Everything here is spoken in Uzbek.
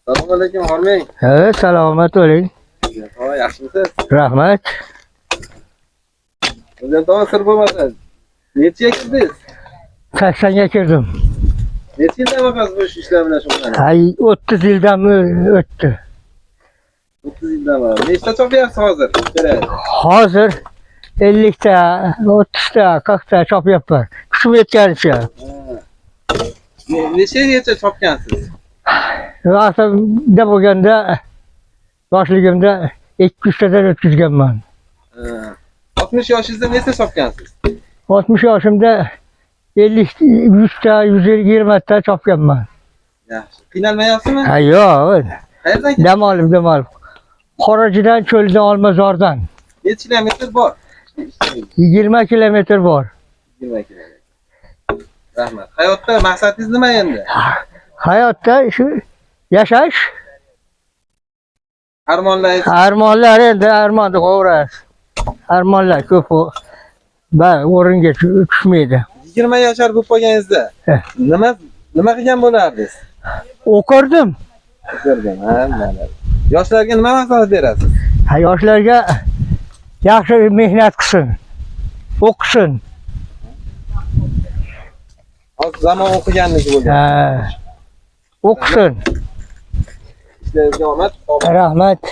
Assalomu alaykum, Xormang. Salomat bo'ling. Tog'a, yaxshimisiz? Rahmat. O'zim tog'a sir bo'lmasa, necha kirdingiz? 80ga kirdim. Necha yildan bo'lasiz bu ishlar bilan shug'ullanasiz? Ay 30 yildan o'tdi. 30 yildan beri. Nechta chopyapsiz hozir? Hozir 50 ta, 30 ta, 40 ta chopyapman. Kuchim yetganicha. Nechagacha chopgansiz? Vaqtimda bo'lganda yoshligimda 200 tadan o'tkazganman. 60 yoshingizda nechta chopgansiz? 60 yoshimda 50 100 ta, 120 ta chopganman. Yaxshi. Qiynalmayapsizmi? Ha yo'q. Qayerdan? Dam olib. Qorachidan, cho'ldan, Olmazordan. Necha kilometr bor? 20 kilometr bor. 20 kilometr. Rahmat. Hayotda maqsadingiz nima endi? Hayotda shu yashash. Armonlar endi armonni qo'yarasiz. Armonlar ko'p o'ringa tushmaydi. 20 yoshar bo'lib qolganingizda nima qilgan bo'lardingiz? O'qirdim. Mana. Yoshlarga nima maslahat berasiz? Yoshlarga yaxshi mehnat qilsin. O'qisin. Hozir zamon o'qiganligi bo'lgan. O'qisin. Ishlarga omad. Rahmat.